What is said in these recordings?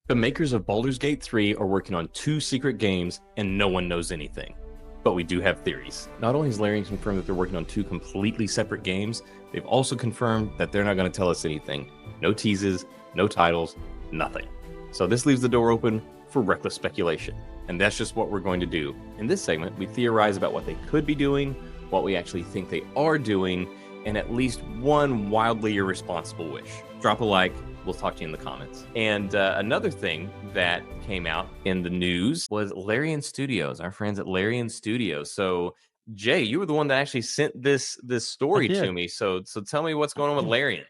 The makers of Baldur's Gate 3 are working on 2 secret games, and no one knows anything. But we do have theories. Not only has Larian confirmed that they're working on 2 completely separate games, they've also confirmed that they're not going to tell us anything. No teases, no titles, nothing. So this leaves the door open for reckless speculation. And that's just what we're going to do. In this segment, we theorize about what they could be doing, what we actually think they are doing, and at least one wildly irresponsible wish. Drop a like. We'll talk to you in the comments. And another thing that came out in the news was Larian Studios, our friends at Larian Studios. So, Jay, you were the one that actually sent this story to me. So tell me what's going on with Larian.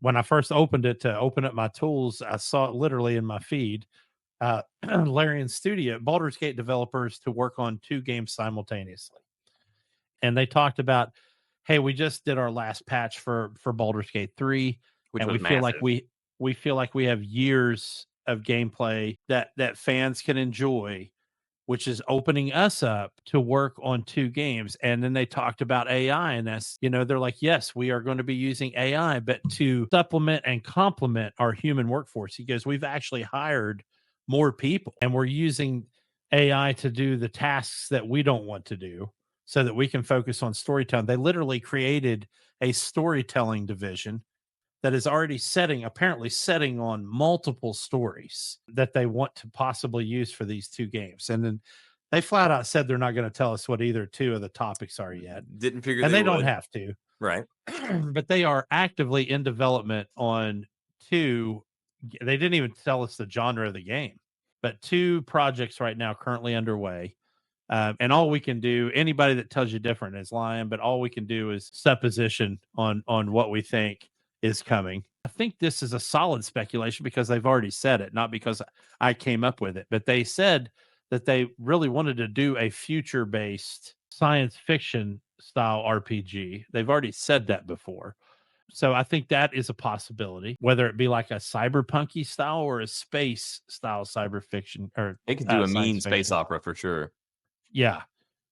When I first opened it to open up my tools, I saw it literally in my feed. Larian Studio, Baldur's Gate developers to work on 2 games simultaneously. And they talked about, hey, we just did our last patch for Baldur's Gate 3, Which and was we feel like massive. we feel like we have years of gameplay that fans can enjoy, which is opening us up to work on 2 games. And then they talked about AI, and that's, they're like, yes, we are going to be using AI, but to supplement and complement our human workforce. He goes, we've actually hired more people, and we're using AI to do the tasks that we don't want to do so that we can focus on storytelling. They literally created a storytelling division that is already apparently setting on multiple stories that they want to possibly use for these 2 games. And then they flat out said they're not going to tell us what either 2 of the topics are yet. Didn't figure And they they don't would. have to. Right. But they are actively in development on 2. They didn't even tell us the genre of the game, but 2 projects right now currently underway. And all we can do, anybody that tells you different is lying, but all we can do is supposition on what we think is coming. I think this is a solid speculation because they've already said it, not because I came up with it, but they said that they really wanted to do a future-based science fiction style RPG. They've already said that before. So I think that is a possibility, whether it be like a cyberpunky style or a space style cyber fiction or It could do a mean science space fiction. opera for sure. Yeah,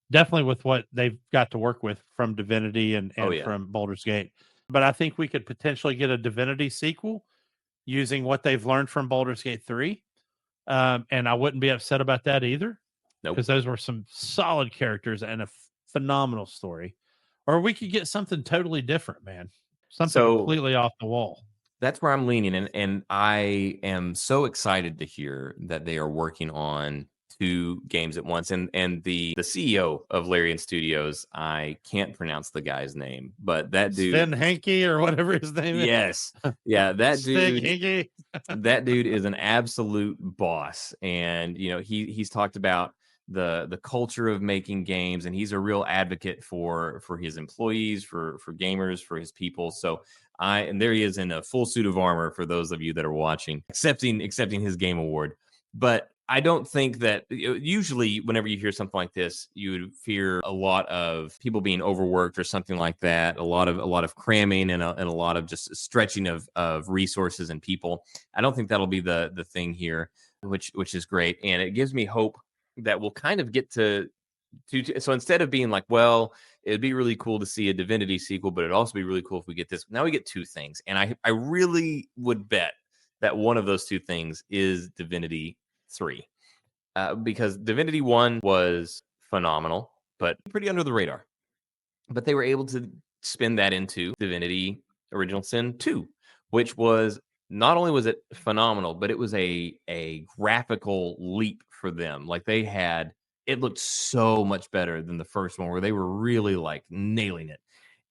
definitely with what they've got to work with from Divinity and Oh, yeah. from Baldur's Gate. But I think we could potentially get a Divinity sequel using what they've learned from Baldur's Gate 3. And I wouldn't be upset about that either, Nope. because those were some solid characters and a phenomenal story. Or we could get something totally different, man. Something So completely off the wall. that's where I'm leaning, and I am so excited to hear that they are working on 2 games at once. And the CEO of Larian Studios, I can't pronounce the guy's name, but that dude, Sven Henke or whatever his name is. yes, yeah, Stig Henke. that dude is an absolute boss. And he's talked about the culture of making games, and he's a real advocate for his employees, for gamers, for his people. So and there he is in a full suit of armor for those of you that are watching, accepting his game award. But I don't think that usually whenever you hear something like this, you would fear a lot of people being overworked or something like that. A lot of cramming and a lot of just stretching of resources and people. I don't think that'll be the thing here, which is great, and it gives me hope that we'll kind of get to. So instead of being like, well, it'd be really cool to see a Divinity sequel, but it'd also be really cool if we get this. Now we get 2 things, and I really would bet that one of those 2 things is Divinity 3, because Divinity 1 was phenomenal, but pretty under the radar. But they were able to spin that into Divinity Original Sin 2, which was, not only was it phenomenal, but it was a graphical leap for them. Like it looked so much better than the first one, where they were really like nailing it.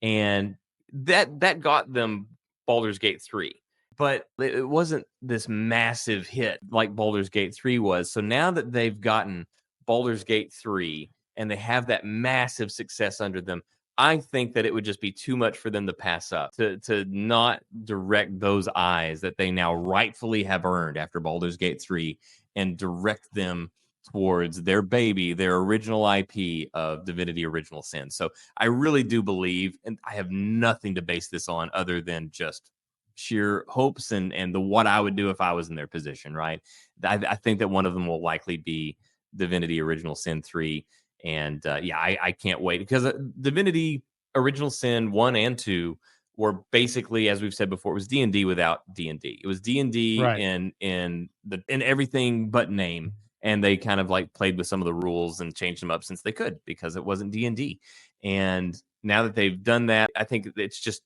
And that got them Baldur's Gate 3. But it wasn't this massive hit like Baldur's Gate 3 was. So now that they've gotten Baldur's Gate 3 and they have that massive success under them, I think that it would just be too much for them to pass up, to not direct those eyes that they now rightfully have earned after Baldur's Gate 3 and direct them towards their baby, their original IP of Divinity Original Sin. So I really do believe, and I have nothing to base this on other than just sheer hopes and the what I would do if I was in their position, right? I think that one of them will likely be Divinity Original Sin 3. And I can't wait, because Divinity Original Sin 1 and 2 were basically, as we've said before, it was D&D without D&D. It was D&D Right. in everything but name, and they kind of like played with some of the rules and changed them up since they could because it wasn't D&D. And now that they've done that, I think it's just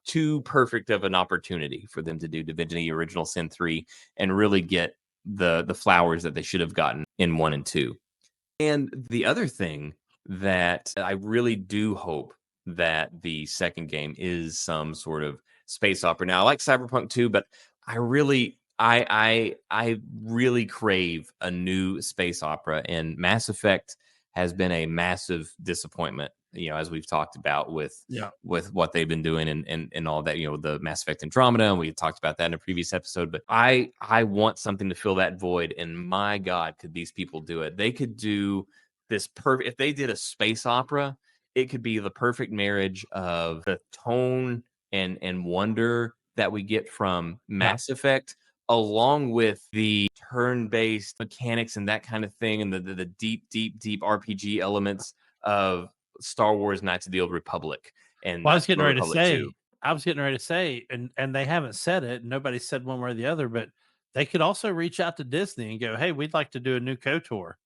too perfect of an opportunity for them to do Divinity Original Sin 3 and really get the flowers that they should have gotten in 1 and 2. And the other thing that I really do hope that the second game is some sort of space opera. Now, I like Cyberpunk 2, but I really crave a new space opera, and Mass Effect has been a massive disappointment, as we've talked about Yeah. with what they've been doing and all that, the Mass Effect Andromeda, and we talked about that in a previous episode. But I want something to fill that void, and my God, could these people do it? They could do this perfect if they did a space opera, it could be the perfect marriage of the tone and wonder that we get from Yeah. Mass Effect, along with the turn-based mechanics and that kind of thing, and the deep, deep, deep RPG elements of Star Wars Knights of the Old Republic and Well, Knights of the Old Republic 2. I was getting ready to say, and they haven't said it, and nobody said one way or the other, but they could also reach out to Disney and go, "Hey, we'd like to do a new KOTOR."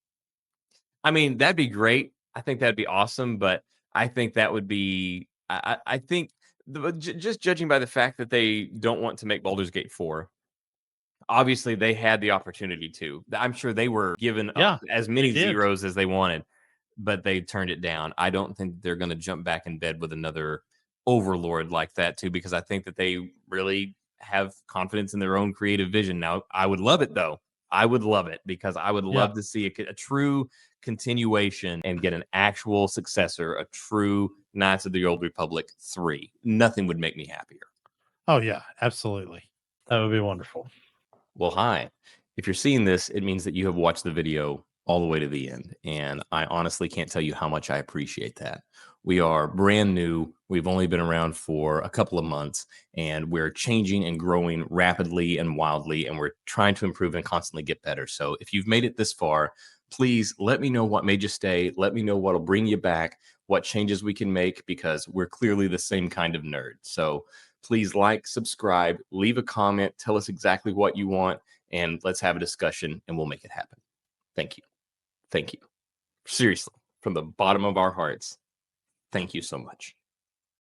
I mean, that'd be great. I think that'd be awesome, but I think that would be I think just judging by the fact that they don't want to make Baldur's Gate 4. Obviously, they had the opportunity to. I'm sure they were given Yeah, as they many did. zeros as they wanted, but they turned it down. I don't think they're going to jump back in bed with another overlord like that too, because I think that they really have confidence in their own creative vision. Now, I would love it though. I would love it because I would Yeah. love to see a true continuation and get an actual successor, a true Knights of the Old Republic 3. Nothing would make me happier. Oh, yeah, absolutely. That would be wonderful. Well, hi. If you're seeing this, it means that you have watched the video all the way to the end. And I honestly can't tell you how much I appreciate that. We are brand new. We've only been around for a couple of months, and we're changing and growing rapidly and wildly. And we're trying to improve and constantly get better. So if you've made it this far, please let me know what made you stay. Let me know what'll bring you back, what changes we can make, because we're clearly the same kind of nerd. So please like, subscribe, leave a comment, tell us exactly what you want, and let's have a discussion and we'll make it happen. Thank you. Thank you. Seriously, from the bottom of our hearts, thank you so much.